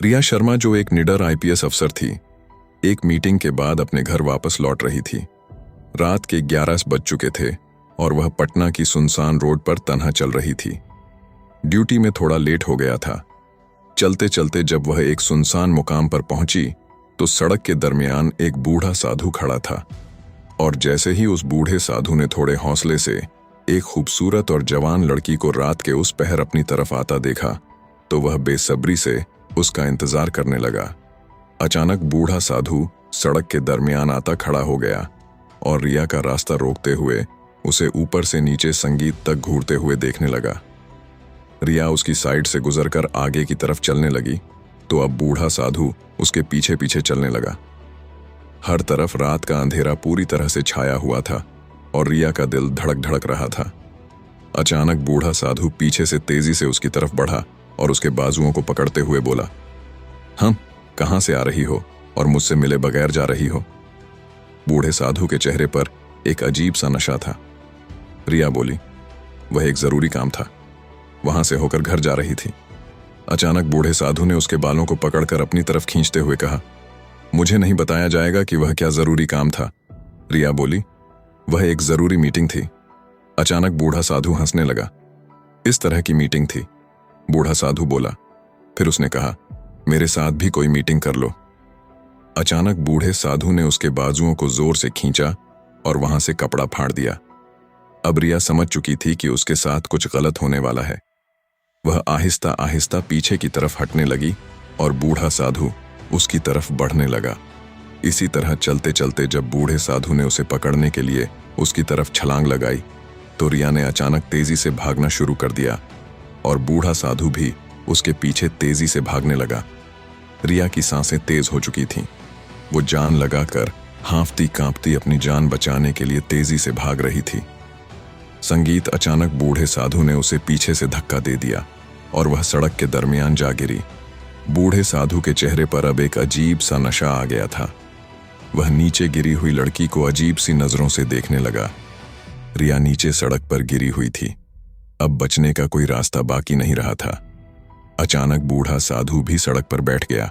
रिया शर्मा, जो एक निडर आईपीएस अफसर थी, एक मीटिंग के बाद अपने घर वापस लौट रही थी। रात के 11 बज चुके थे और वह पटना की सुनसान रोड पर तन्हा चल रही थी। ड्यूटी में थोड़ा लेट हो गया था। चलते चलते जब वह एक सुनसान मुकाम पर पहुंची तो सड़क के दरमियान एक बूढ़ा साधु खड़ा था, और जैसे ही उस बूढ़े साधु ने थोड़े हौसले से एक खूबसूरत और जवान लड़की को रात के उस पहर अपनी तरफ आता देखा तो वह बेसब्री से उसका इंतजार करने लगा। अचानक बूढ़ा साधु सड़क के दरमियान आता खड़ा हो गया और रिया का रास्ता रोकते हुए उसे ऊपर से नीचे संगीत तक घूरते हुए देखने लगा। रिया उसकी साइड से गुजरकर आगे की तरफ चलने लगी तो अब बूढ़ा साधु उसके पीछे पीछे चलने लगा। हर तरफ रात का अंधेरा पूरी तरह से छाया हुआ था और रिया का दिल धड़क धड़क रहा था। अचानक बूढ़ा साधु पीछे से तेजी से उसकी तरफ बढ़ा और उसके बाजुओं को पकड़ते हुए बोला, हम कहां से आ रही हो और मुझसे मिले बगैर जा रही हो? बूढ़े साधु के चेहरे पर एक अजीब सा नशा था। रिया बोली, वह एक जरूरी काम था, वहां से होकर घर जा रही थी। अचानक बूढ़े साधु ने उसके बालों को पकड़कर अपनी तरफ खींचते हुए कहा, मुझे नहीं बताया जाएगा कि वह क्या जरूरी काम था? रिया बोली, वह एक जरूरी मीटिंग थी। अचानक बूढ़ा साधु हंसने लगा। इस तरह की मीटिंग थी? बूढ़ा साधु बोला। फिर उसने कहा, मेरे साथ भी कोई मीटिंग कर लो। अचानक बूढ़े साधु ने उसके बाजुओं को जोर से खींचा और वहां से कपड़ा फाड़ दिया। अब रिया समझ चुकी थी कि उसके साथ कुछ गलत होने वाला है। वह आहिस्ता आहिस्ता पीछे की तरफ हटने लगी और बूढ़ा साधु उसकी तरफ बढ़ने लगा। इसी तरह चलते चलते जब बूढ़े साधु ने उसे पकड़ने के लिए उसकी तरफ छलांग लगाई तो रिया ने अचानक तेजी से भागना शुरू कर दिया और बूढ़ा साधु भी उसके पीछे तेजी से भागने लगा। रिया की सांसें तेज हो चुकी थीं। वो जान लगाकर हांफती कांपती अपनी जान बचाने के लिए तेजी से भाग रही थी। संगीत अचानक बूढ़े साधु ने उसे पीछे से धक्का दे दिया और वह सड़क के दरमियान जा गिरी। बूढ़े साधु के चेहरे पर अब एक अजीब सा नशा आ गया था। वह नीचे गिरी हुई लड़की को अजीब सी नजरों से देखने लगा। रिया नीचे सड़क पर गिरी हुई थी। अब बचने का कोई रास्ता बाकी नहीं रहा था। अचानक बूढ़ा साधु भी सड़क पर बैठ गया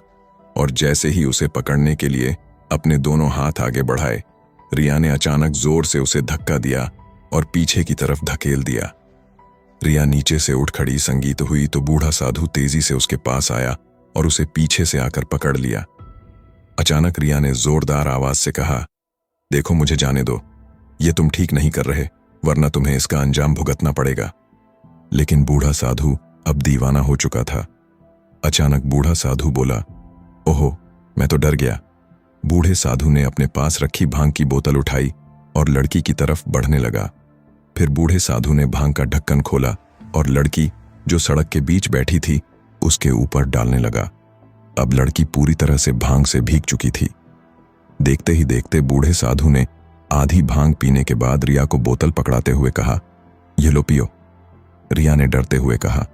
और जैसे ही उसे पकड़ने के लिए अपने दोनों हाथ आगे बढ़ाए, रिया ने अचानक जोर से उसे धक्का दिया और पीछे की तरफ धकेल दिया। रिया नीचे से उठ खड़ी संगीत हुई तो बूढ़ा साधु तेजी से उसके पास आया और उसे पीछे से आकर पकड़ लिया। अचानक रिया ने जोरदार आवाज से कहा, देखो मुझे जाने दो, ये तुम ठीक नहीं कर रहे, वरना तुम्हें इसका अंजाम भुगतना पड़ेगा। लेकिन बूढ़ा साधु अब दीवाना हो चुका था। अचानक बूढ़ा साधु बोला, ओहो, मैं तो डर गया। बूढ़े साधु ने अपने पास रखी भांग की बोतल उठाई और लड़की की तरफ बढ़ने लगा। फिर बूढ़े साधु ने भांग का ढक्कन खोला और लड़की, जो सड़क के बीच बैठी थी, उसके ऊपर डालने लगा। अब लड़की पूरी तरह से भांग से भीग चुकी थी। देखते ही देखते बूढ़े साधु ने आधी भांग पीने के बाद रिया को बोतल पकड़ाते हुए कहा, ये लो पियो। रिया ने डरते हुए कहा,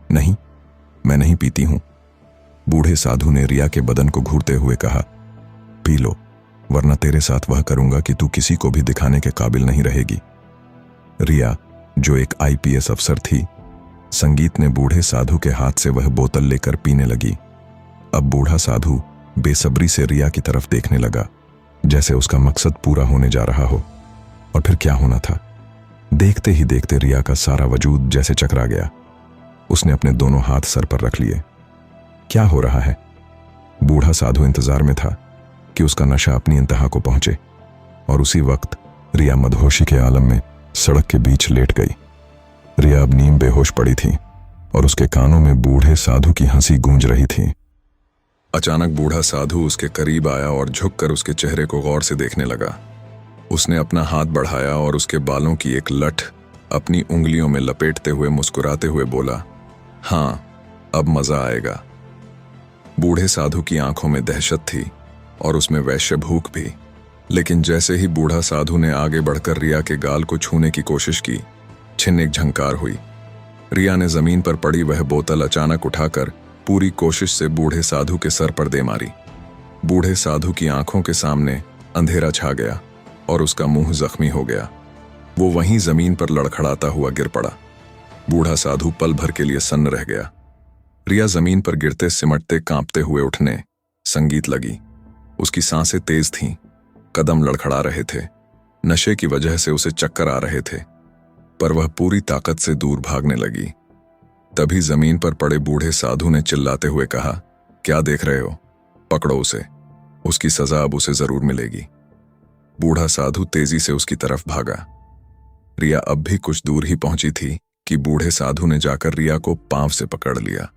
नहीं, मैं नहीं पीती हूं। बूढ़े साधु ने रिया के बदन को घूरते हुए कहा, पी लो, वरना तेरे साथ वह करूंगा कि तू किसी को भी दिखाने के काबिल नहीं रहेगी। रिया, जो एक आईपीएस अफसर थी, संगीत ने बूढ़े साधु के हाथ से वह बोतल लेकर पीने लगी। अब बूढ़ा साधु बेसब्री से रिया की तरफ देखने लगा, जैसे उसका मकसद पूरा होने जा रहा हो। और फिर क्या होना था? देखते ही देखते रिया का सारा वजूद जैसे चकरा गया। उसने अपने दोनों हाथ सर पर रख लिए। क्या हो रहा है? बूढ़ा साधु इंतजार में था कि उसका नशा अपनी इंतहा को पहुंचे, और उसी वक्त रिया मदहोशी के आलम में सड़क के बीच लेट गई। रिया अब नीम बेहोश पड़ी थी और उसके कानों में बूढ़े साधु की हंसी गूंज रही थी। अचानक बूढ़ा साधु उसके करीब आया और झुककर उसके चेहरे को गौर से देखने लगा। उसने अपना हाथ बढ़ाया और उसके बालों की एक लठ अपनी उंगलियों में लपेटते हुए मुस्कुराते हुए बोला, हाँ, अब मजा आएगा। बूढ़े साधु की आंखों में दहशत थी और उसमें वैश्य भूख भी। लेकिन जैसे ही बूढ़ा साधु ने आगे बढ़कर रिया के गाल को छूने की कोशिश की, छिन एक झंकार हुई। रिया ने जमीन पर पड़ी वह बोतल अचानक उठाकर पूरी कोशिश से बूढ़े साधु के सर पर दे मारी। बूढ़े साधु की आंखों के सामने अंधेरा छा गया और उसका मुंह जख्मी हो गया। वो वहीं जमीन पर लड़खड़ाता हुआ गिर पड़ा। बूढ़ा साधु पल भर के लिए सन्न रह गया। रिया जमीन पर गिरते सिमटते कांपते हुए उठने संगीत लगी। उसकी सांसें तेज थीं, कदम लड़खड़ा रहे थे। नशे की वजह से उसे चक्कर आ रहे थे, पर वह पूरी ताकत से दूर भागने लगी। तभी जमीन पर पड़े बूढ़े साधु ने चिल्लाते हुए कहा, क्या देख रहे हो? पकड़ो उसे, उसकी सजा अब उसे जरूर मिलेगी। बूढ़ा साधु तेजी से उसकी तरफ भागा। रिया अब भी कुछ दूर ही पहुंची थी कि बूढ़े साधु ने जाकर रिया को पांव से पकड़ लिया।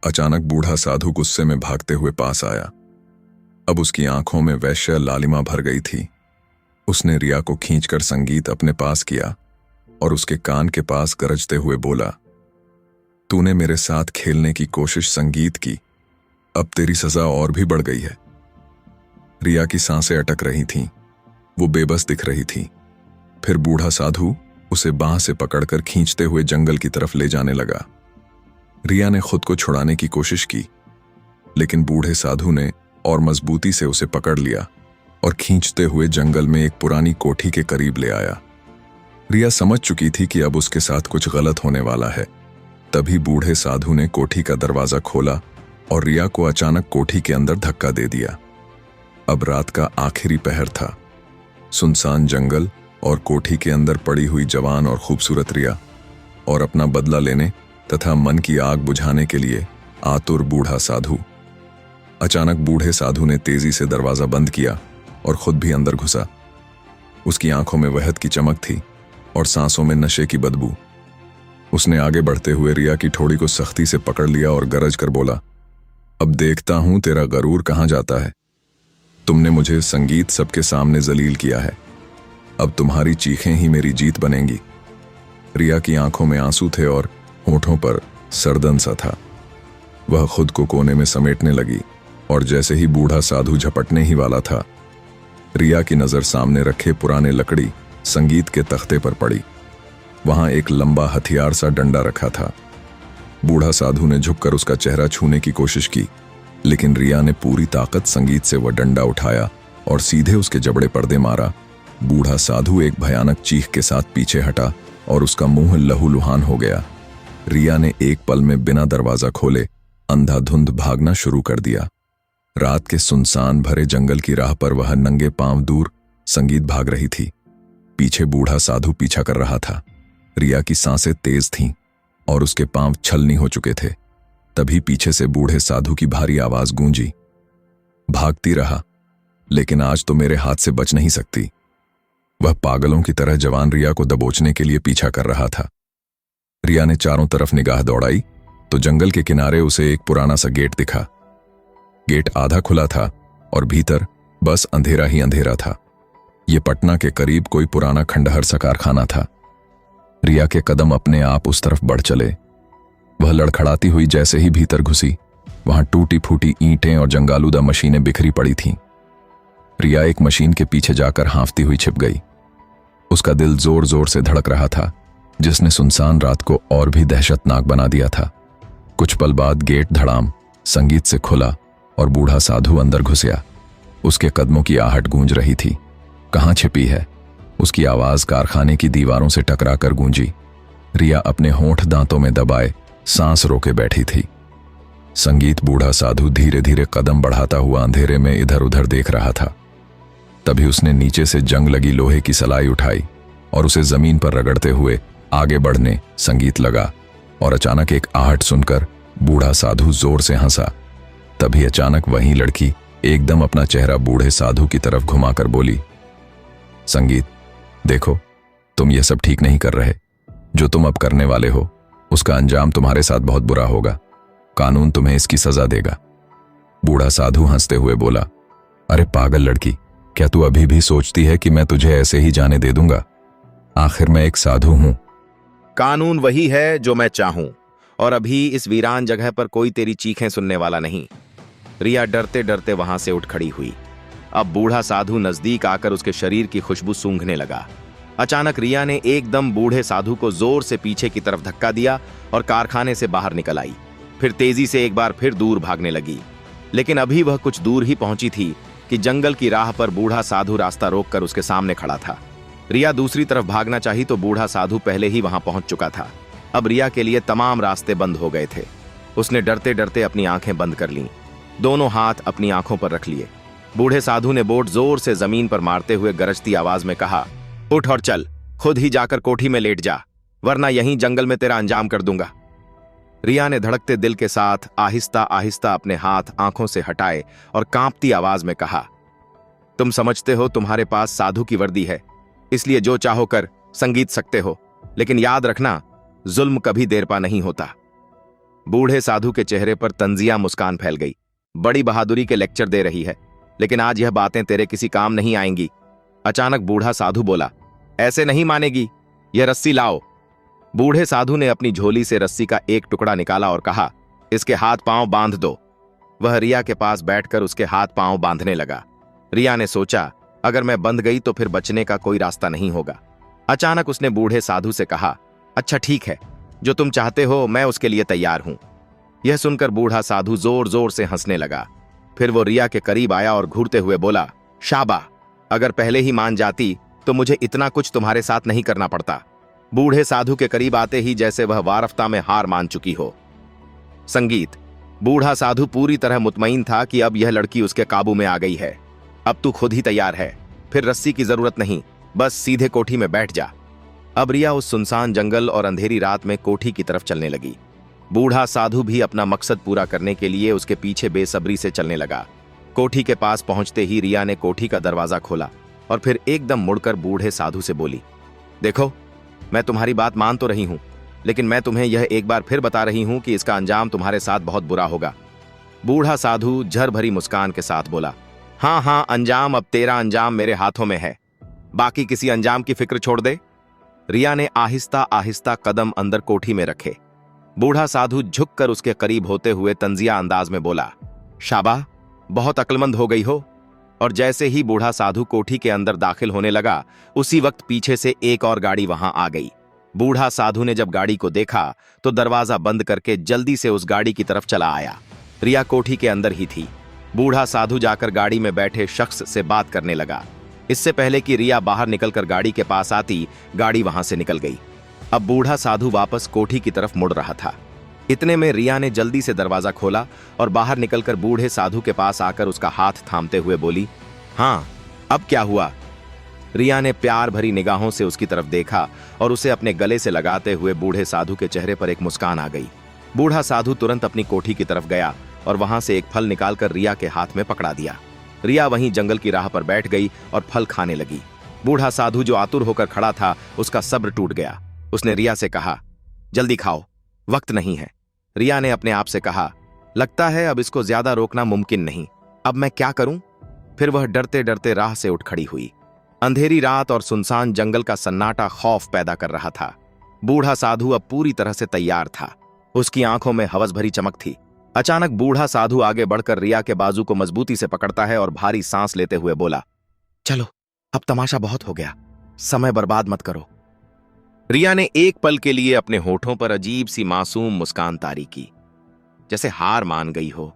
अचानक बूढ़ा साधु गुस्से में भागते हुए पास आया। अब उसकी आंखों में वैश्य लालिमा भर गई थी। उसने रिया को खींचकर संगीत अपने पास किया और उसके कान के पास गरजते हुए बोला, तूने मेरे साथ खेलने की कोशिश संगीत की, अब तेरी सजा और भी बढ़ गई है। रिया की सांसें अटक रही थीं, वो बेबस दिख रही थी। फिर बूढ़ा साधु उसे बांह से पकड़कर खींचते हुए जंगल की तरफ ले जाने लगा। रिया ने खुद को छुड़ाने की कोशिश की, लेकिन बूढ़े साधु ने और मजबूती से उसे पकड़ लिया और खींचते हुए जंगल में एक पुरानी कोठी के करीब ले आया। रिया समझ चुकी थी कि अब उसके साथ कुछ गलत होने वाला है। तभी बूढ़े साधु ने कोठी का दरवाजा खोला और रिया को अचानक कोठी के अंदर धक्का दे दिया। अब रात का आखिरी पहर था। सुनसान जंगल और कोठी के अंदर पड़ी हुई जवान और खूबसूरत रिया, और अपना बदला लेने तथा मन की आग बुझाने के लिए आतुर बूढ़ा साधु। अचानक बूढ़े साधु ने तेजी से दरवाजा बंद किया और खुद भी अंदर घुसा। उसकी आंखों में वहद की चमक थी और सांसों में नशे की बदबू। उसने आगे बढ़ते हुए रिया की ठोड़ी को सख्ती से पकड़ लिया और गरज कर बोला, अब देखता हूं तेरा गरूर कहां जाता है। तुमने मुझे संगीत सबके सामने जलील किया है, अब तुम्हारी चीखें ही मेरी जीत बनेंगी। रिया की आंखों में आंसू थे और होठों पर सरदन सा था। वह खुद को कोने में समेटने लगी और जैसे ही बूढ़ा साधु झपटने ही वाला था, रिया की नजर सामने रखे पुराने लकड़ी संगीत के तख्ते पर पड़ी। वहां एक लंबा हथियार सा डंडा रखा था। बूढ़ा साधु ने झुककर उसका चेहरा छूने की कोशिश की, लेकिन रिया ने पूरी ताकत संगीत से वह डंडा उठाया और सीधे उसके जबड़े पर दे मारा। बूढ़ा साधु एक भयानक चीख के साथ पीछे हटा और उसका मुंह लहूलुहान हो गया। रिया ने एक पल में बिना दरवाजा खोले अंधाधुंध भागना शुरू कर दिया। रात के सुनसान भरे जंगल की राह पर वह नंगे पांव दूर संगीत भाग रही थी। पीछे बूढ़ा साधु पीछा कर रहा था। रिया की सांसें तेज थीं और उसके पांव छलनी हो चुके थे। तभी पीछे से बूढ़े साधु की भारी आवाज गूंजी, भागती रहा, लेकिन आज तो मेरे हाथ से बच नहीं सकती। वह पागलों की तरह जवान रिया को दबोचने के लिए पीछा कर रहा था। रिया ने चारों तरफ निगाह दौड़ाई तो जंगल के किनारे उसे एक पुराना सा गेट दिखा। गेट आधा खुला था और भीतर बस अंधेरा ही अंधेरा था। यह पटना के करीब कोई पुराना खंडहर सा कारखाना था। रिया के कदम अपने आप उस तरफ बढ़ चले। वह लड़खड़ाती हुई जैसे ही भीतर घुसी, वहां टूटी फूटी ईंटें और जंगालूदा मशीनें बिखरी पड़ी थीं। रिया एक मशीन के पीछे जाकर हांफती हुई छिप गई। उसका दिल जोर जोर से धड़क रहा था, जिसने सुनसान रात को और भी दहशतनाक बना दिया था। कुछ पल बाद गेट धड़ाम संगीत से खुला और बूढ़ा साधु अंदर घुस गया। उसके कदमों की आहट गूंज रही थी। कहाँ छिपी है? उसकी आवाज कारखाने की दीवारों से टकराकर गूंजी। रिया अपने होंठ दांतों में दबाए सांस रोके बैठी थी। संगीत बूढ़ा साधु धीरे धीरे कदम बढ़ाता हुआ अंधेरे में इधर उधर देख रहा था। तभी उसने नीचे से जंग लगी लोहे की सलाई उठाई और उसे जमीन पर रगड़ते हुए आगे बढ़ने संगीत लगा। और अचानक एक आहट सुनकर बूढ़ा साधु जोर से हंसा। तभी अचानक वही लड़की एकदम अपना चेहरा बूढ़े साधु की तरफ घुमाकर बोली, संगीत, देखो, तुम यह सब ठीक नहीं कर रहे। जो तुम अब करने वाले हो उसका अंजाम तुम्हारे साथ बहुत बुरा होगा। कानून तुम्हें इसकी सजा देगा। बूढ़ा साधु हंसते हुए बोला, अरे पागल लड़की, क्या तू अभी भी सोचती है कि मैं तुझे ऐसे ही जाने दे दूंगा? आखिर मैं एक साधु हूं। कानून वही है जो मैं चाहूं, और अभी इस वीरान जगह पर कोई तेरी चीखें सुनने वाला नहीं। रिया डरते डरते वहां से उठ खड़ी हुई। अब बूढ़ा साधु नजदीक आकर उसके शरीर की खुशबू सूंघने लगा। अचानक रिया ने एकदम बूढ़े साधु को जोर से पीछे की तरफ धक्का दिया और कारखाने से बाहर निकल आई। फिर तेजी से एक बार फिर दूर भागने लगी। लेकिन अभी वह कुछ दूर ही पहुंची थी कि जंगल की राह पर बूढ़ा साधु रास्ता रोककर उसके सामने खड़ा था। रिया दूसरी तरफ भागना चाही तो बूढ़ा साधु पहले ही वहां पहुंच चुका था। अब रिया के लिए तमाम रास्ते बंद हो गए थे। उसने डरते डरते अपनी आंखें बंद कर लीं। दोनों हाथ अपनी आंखों पर रख लिए। बूढ़े साधु ने बोट जोर से जमीन पर मारते हुए गरजती आवाज में कहा, उठ और चल, खुद ही जाकर कोठी में लेट जा, वरना यहीं जंगल में तेरा अंजाम कर दूंगा। रिया ने धड़कते दिल के साथ आहिस्ता आहिस्ता अपने हाथ आंखों से हटाए और कांपती आवाज में कहा, तुम समझते हो तुम्हारे पास साधु की वर्दी है, इसलिए जो चाहो कर संगीत सकते हो, लेकिन याद रखना जुल्म कभी देर पा नहीं होता। बूढ़े साधु के चेहरे पर तंजिया मुस्कान फैल गई। बड़ी बहादुरी के लेक्चर दे रही है, लेकिन आज यह बातें तेरे किसी काम नहीं आएंगी। अचानक बूढ़ा साधु बोला, ऐसे नहीं मानेगी, यह रस्सी लाओ। बूढ़े साधु ने अपनी झोली से रस्सी का एक टुकड़ा निकाला और कहा, इसके हाथ पांव बांध दो। वह रिया के पास बैठकर उसके हाथ पांव बांधने लगा। रिया ने सोचा, अगर मैं बंध गई तो फिर बचने का कोई रास्ता नहीं होगा। अचानक उसने बूढ़े साधु से कहा, अच्छा ठीक है, जो तुम चाहते हो मैं उसके लिए तैयार हूं। यह सुनकर बूढ़ा साधु जोर जोर से हंसने लगा। फिर वो रिया के करीब आया और घूरते हुए बोला, शाबा, अगर पहले ही मान जाती तो मुझे इतना कुछ तुम्हारे साथ नहीं करना पड़ता। बूढ़े साधु के करीब आते ही जैसे वह वारफ्ता में हार मान चुकी हो। संगीत। बूढ़ा साधु पूरी तरह मुतमईन था कि अब यह लड़की उसके काबू में आ गई है। अब तू खुद ही तैयार है, फिर रस्सी की जरूरत नहीं, बस सीधे कोठी में बैठ जा। अब रिया उस सुनसान जंगल और अंधेरी रात में कोठी की तरफ चलने लगी। बूढ़ा साधु भी अपना मकसद पूरा करने के लिए उसके पीछे बेसब्री से चलने लगा। कोठी के पास पहुंचते ही रिया ने कोठी का दरवाजा खोला और फिर एकदम मुड़कर बूढ़े साधु से बोली, देखो, मैं तुम्हारी बात मान तो रही हूं, लेकिन मैं तुम्हें यह एक बार फिर बता रही हूं कि इसका अंजाम तुम्हारे साथ बहुत बुरा होगा। बूढ़ा साधु झर भरी मुस्कान के साथ बोला, हाँ हाँ, अंजाम, अब तेरा अंजाम मेरे हाथों में है, बाकी किसी अंजाम की फिक्र छोड़ दे। रिया ने आहिस्ता आहिस्ता कदम अंदर कोठी में रखे। बूढ़ा साधु झुककर उसके करीब होते हुए तंजिया अंदाज में बोला, शाबा, बहुत अक्लमंद हो गई हो। और जैसे ही बूढ़ा साधु कोठी के अंदर दाखिल होने लगा, उसी वक्त पीछे से एक और गाड़ी वहां आ गई। बूढ़ा साधु ने जब गाड़ी को देखा तो दरवाजा बंद करके जल्दी से उस गाड़ी की तरफ चला आया। रिया कोठी के अंदर ही थी। बूढ़ा साधु जाकर गाड़ी में बैठे शख्स से बात करने लगा। इससे पहले कि रिया बाहर निकलकर गाड़ी के पास आती, गाड़ी वहां से निकल गई। अब बूढ़ा साधु वापस कोठी की तरफ मुड़ रहा था। इतने में रिया ने जल्दी से दरवाजा खोला और बाहर निकलकर बूढ़े साधु के पास आकर उसका हाथ थामते हुए बोली, हाँ, अब क्या हुआ? रिया ने प्यार भरी निगाहों से उसकी तरफ देखा और उसे अपने गले से लगाते हुए बूढ़े साधु के चेहरे पर एक मुस्कान आ गई। बूढ़ा साधु तुरंत अपनी कोठी की तरफ गया और वहां से एक फल निकालकर रिया के हाथ में पकड़ा दिया। रिया वहीं जंगल की राह पर बैठ गई और फल खाने लगी। बूढ़ा साधु जो आतुर होकर खड़ा था, उसका सब्र टूट गया। उसने रिया से कहा, जल्दी खाओ, वक्त नहीं है। रिया ने अपने आप से कहा, लगता है अब इसको ज्यादा रोकना मुमकिन नहीं, अब मैं क्या करूं? फिर वह डरते डरते राह से उठ खड़ी हुई। अंधेरी रात और सुनसान जंगल का सन्नाटा खौफ पैदा कर रहा था। बूढ़ा साधु अब पूरी तरह से तैयार था। उसकी आंखों में हवस भरी चमक थी। अचानक बूढ़ा साधु आगे बढ़कर रिया के बाजू को मजबूती से पकड़ता है और भारी सांस लेते हुए बोला, चलो, अब तमाशा बहुत हो गया, समय बर्बाद मत करो। रिया ने एक पल के लिए अपने होठों पर अजीब सी मासूम मुस्कान तारी की, जैसे हार मान गई हो।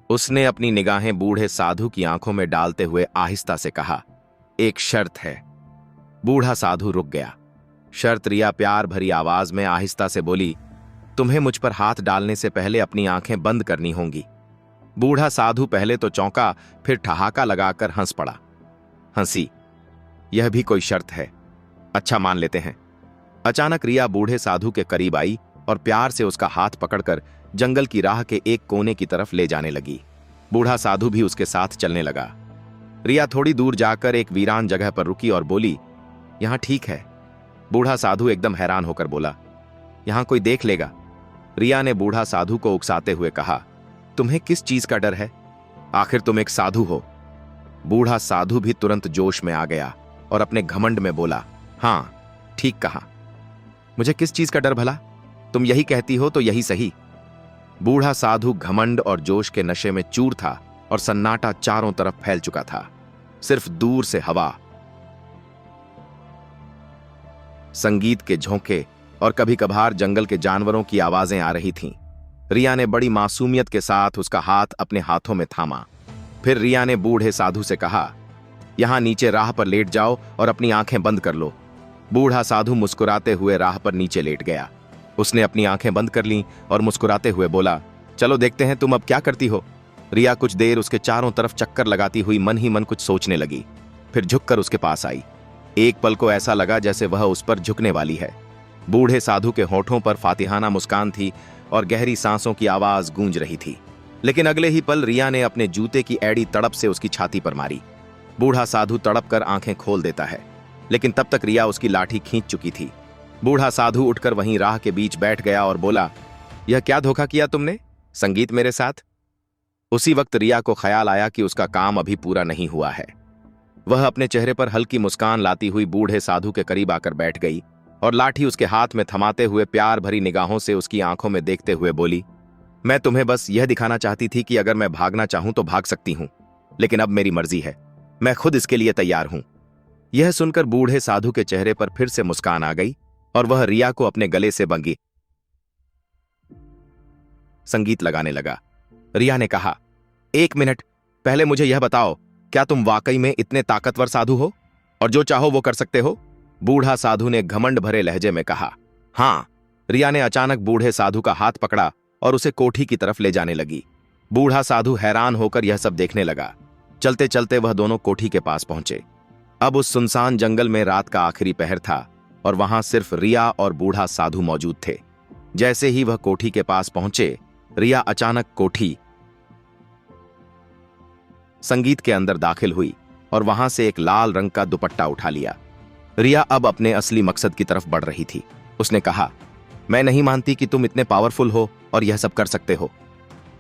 उसने अपनी निगाहें बूढ़े साधु की आंखों में डालते हुए आहिस्ता से कहा, एक शर्त है। बूढ़ा साधु रुक गया। शर्त? रिया प्यार भरी आवाज में आहिस्ता से बोली, तुम्हें मुझ पर हाथ डालने से पहले अपनी आंखें बंद करनी होंगी। बूढ़ा साधु पहले तो चौंका, फिर ठहाका लगाकर हंस पड़ा। हंसी, यह भी कोई शर्त है? अच्छा, मान लेते हैं। अचानक रिया बूढ़े साधु के करीब आई और प्यार से उसका हाथ पकड़कर जंगल की राह के एक कोने की तरफ ले जाने लगी। बूढ़ा साधु भी उसके साथ चलने लगा। रिया थोड़ी दूर जाकर एक वीरान जगह पर रुकी और बोली, यहां ठीक है। बूढ़ा साधु एकदम हैरान होकर बोला, यहां कोई देख लेगा? रिया ने बूढ़ा साधु को उकसाते हुए कहा, तुम्हें किस चीज का डर है? आखिर तुम एक साधु हो। बूढ़ा साधु भी तुरंत जोश में आ गया और अपने घमंड में बोला, हां, ठीक कहा, मुझे किस चीज का डर भला? तुम यही कहती हो तो यही सही। बूढ़ा साधु घमंड और जोश के नशे में चूर था और सन्नाटा चारों तरफ फैल चुका था। सिर्फ दूर से हवा, संगीत के झोंके और कभी कभार जंगल के जानवरों की आवाजें आ रही थीं। रिया ने बड़ी मासूमियत के साथ उसका हाथ अपने हाथों में थामा। फिर रिया ने बूढ़े साधु से कहा, यहां नीचे राह पर लेट जाओ और अपनी आंखें बंद कर लो। बूढ़ा साधु मुस्कुराते हुए राह पर नीचे लेट गया। उसने अपनी आंखें बंद कर लीं और मुस्कुराते हुए बोला, चलो देखते हैं तुम अब क्या करती हो। रिया कुछ देर उसके चारों तरफ चक्कर लगाती हुई मन ही मन कुछ सोचने लगी, फिर झुककर उसके पास आई। एक पल को ऐसा लगा जैसे वह उस पर झुकने वाली है। बूढ़े साधु के होठों पर फातिहाना मुस्कान थी और गहरी सांसों की आवाज गूंज रही थी। लेकिन अगले ही पल रिया ने अपने जूते की एड़ी तड़प से उसकी छाती पर मारी। बूढ़ा साधु तड़प कर आंखें खोल देता है, लेकिन तब तक रिया उसकी लाठी खींच चुकी थी। बूढ़ा साधु उठकर वहीं राह के बीच बैठ गया और बोला, यह क्या धोखा किया तुमने, संगीत मेरे साथ? उसी वक्त रिया को ख्याल आया कि उसका काम अभी पूरा नहीं हुआ है। वह अपने चेहरे पर हल्की मुस्कान लाती हुई बूढ़े साधु के करीब आकर बैठ गई और लाठी उसके हाथ में थमाते हुए प्यार भरी निगाहों से उसकी आंखों में देखते हुए बोली, मैं तुम्हें बस यह दिखाना चाहती थी कि अगर मैं भागना चाहूं तो भाग सकती हूं, लेकिन अब मेरी मर्जी है, मैं खुद इसके लिए तैयार हूं। यह सुनकर बूढ़े साधु के चेहरे पर फिर से मुस्कान आ गई और वह रिया को अपने गले से बंगी संगीत लगाने लगा। रिया ने कहा, एक मिनट, पहले मुझे यह बताओ, क्या तुम वाकई में इतने ताकतवर साधु हो और जो चाहो वो कर सकते हो? बूढ़ा साधु ने घमंड भरे लहजे में कहा। हाँ। रिया ने अचानक बूढ़े साधु का हाथ पकड़ा और उसे कोठी की तरफ ले जाने लगी। बूढ़ा साधु हैरान होकर यह सब देखने लगा। चलते चलते वह दोनों कोठी के पास पहुंचे। अब उस सुनसान जंगल में रात का आखिरी पहर था और वहां सिर्फ रिया और बूढ़ा साधु मौजूद थे। जैसे ही वह कोठी के पास पहुंचे, रिया अचानक कोठी संगीत के अंदर दाखिल हुई और वहां से एक लाल रंग का दुपट्टा उठा लिया। रिया अब अपने असली मकसद की तरफ बढ़ रही थी। उसने कहा, मैं नहीं मानती कि तुम इतने पावरफुल हो और यह सब कर सकते हो।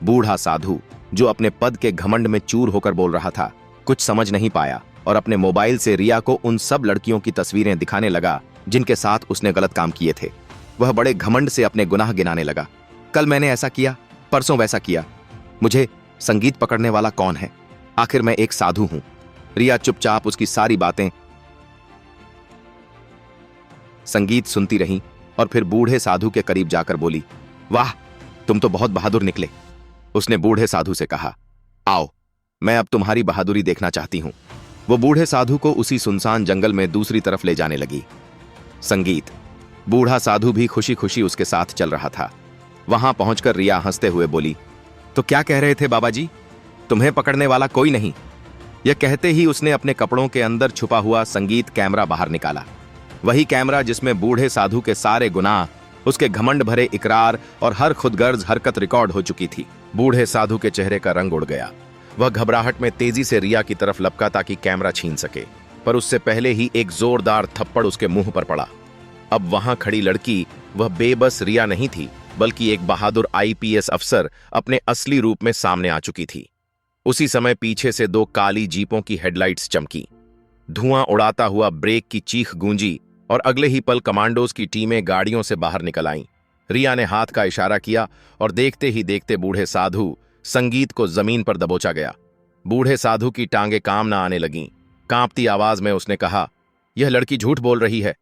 बूढ़ा साधु, जो अपने पद के घमंड में चूर होकर बोल रहा था, कुछ समझ नहीं पाया और अपने मोबाइल से रिया को उन सब लड़कियों की तस्वीरें दिखाने लगा जिनके साथ उसने गलत काम किए थे। वह बड़े घमंड से अपने गुनाह गिनाने लगा। कल मैंने ऐसा किया, परसों वैसा किया। मुझे संगीत पकड़ने वाला कौन है? आखिर मैं एक साधु हूं। रिया चुपचाप उसकी सारी बातें संगीत सुनती रही और फिर बूढ़े साधु के करीब जाकर बोली, वाह, तुम तो बहुत बहादुर निकले। उसने बूढ़े साधु से कहा, आओ, मैं अब तुम्हारी बहादुरी देखना चाहती हूं। वो बूढ़े साधु को उसी सुनसान जंगल में दूसरी तरफ ले जाने लगी। संगीत, बूढ़ा साधु भी खुशी खुशी उसके साथ चल रहा था। वहां पहुंचकर रिया हंसते हुए बोली, तो क्या कह रहे थे बाबा जी, तुम्हें पकड़ने वाला कोई नहीं। यह कहते ही उसने अपने कपड़ों के अंदर छुपा हुआ संगीत कैमरा बाहर निकाला। वही कैमरा जिसमें बूढ़े साधु के सारे गुनाह, उसके घमंड भरे इकरार और हर खुदगर्ज हरकत रिकॉर्ड हो चुकी थी। बूढ़े साधु के चेहरे का रंग उड़ गया। वह घबराहट में तेजी से रिया की तरफ लपका ताकि कैमरा छीन सके, पर उससे पहले ही एक जोरदार थप्पड़ उसके मुंह पर पड़ा। अब वहां खड़ी लड़की वह बेबस रिया नहीं थी, बल्कि एक बहादुर आईपीएस अफसर अपने असली रूप में सामने आ चुकी थी। उसी समय पीछे से दो काली जीपों की हेडलाइट्स चमकी, धुआं उड़ाता हुआ ब्रेक की चीख गूंजी और अगले ही पल कमांडोज की टीमें गाड़ियों से बाहर निकल आईं। रिया ने हाथ का इशारा किया और देखते ही देखते बूढ़े साधु संगीत को जमीन पर दबोचा गया। बूढ़े साधु की टांगे काम न आने लगीं। कांपती आवाज में उसने कहा, यह लड़की झूठ बोल रही है।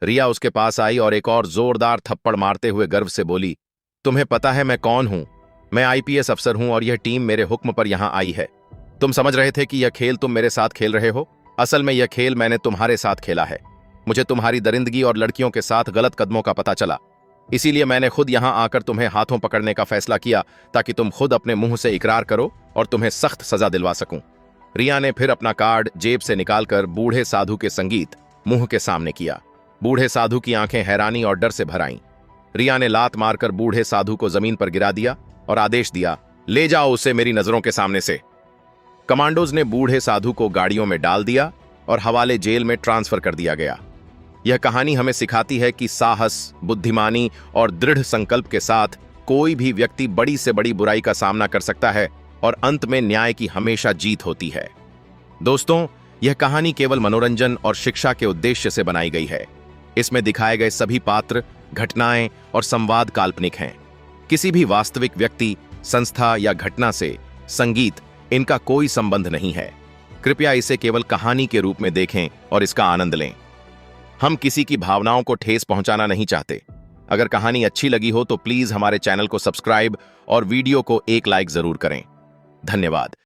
रिया उसके पास आई और एक और जोरदार थप्पड़ मारते हुए गर्व से बोली, तुम्हें पता है मैं कौन हूं? मैं आईपीएस अफसर हूं और यह टीम मेरे हुक्म पर यहां आई है। तुम समझ रहे थे कि यह खेल तुम मेरे साथ खेल रहे हो? असल में यह खेल मैंने तुम्हारे साथ खेला है। मुझे तुम्हारी दरिंदगी और लड़कियों के साथ गलत कदमों का पता चला, इसीलिए मैंने खुद यहां आकर तुम्हें हाथों पकड़ने का फैसला किया ताकि तुम खुद अपने मुंह से इकरार करो और तुम्हें सख्त सजा दिलवा सकूं। रिया ने फिर अपना कार्ड जेब से निकालकर बूढ़े साधु के संगीत मुंह के सामने किया। बूढ़े साधु की आंखें हैरानी और डर से भर आईं। रिया ने लात मारकर बूढ़े साधु को जमीन पर गिरा दिया और आदेश दिया, ले जाओ उसे मेरी नजरों के सामने से। कमांडोज ने बूढ़े साधु को गाड़ियों में डाल दिया और हवाले जेल में ट्रांसफर कर दिया गया। यह कहानी हमें सिखाती है कि साहस, बुद्धिमानी और दृढ़ संकल्प के साथ कोई भी व्यक्ति बड़ी से बड़ी बुराई का सामना कर सकता है और अंत में न्याय की हमेशा जीत होती है। दोस्तों, यह कहानी केवल मनोरंजन और शिक्षा के उद्देश्य से बनाई गई है। इसमें दिखाए गए सभी पात्र, घटनाएं और संवाद काल्पनिक हैं। किसी भी वास्तविक व्यक्ति, संस्था या घटना से संगीत इनका कोई संबंध नहीं है। कृपया इसे केवल कहानी के रूप में देखें और इसका आनंद लें। हम किसी की भावनाओं को ठेस पहुंचाना नहीं चाहते। अगर कहानी अच्छी लगी हो तो प्लीज हमारे चैनल को सब्सक्राइब और वीडियो को एक लाइक जरूर करें। धन्यवाद।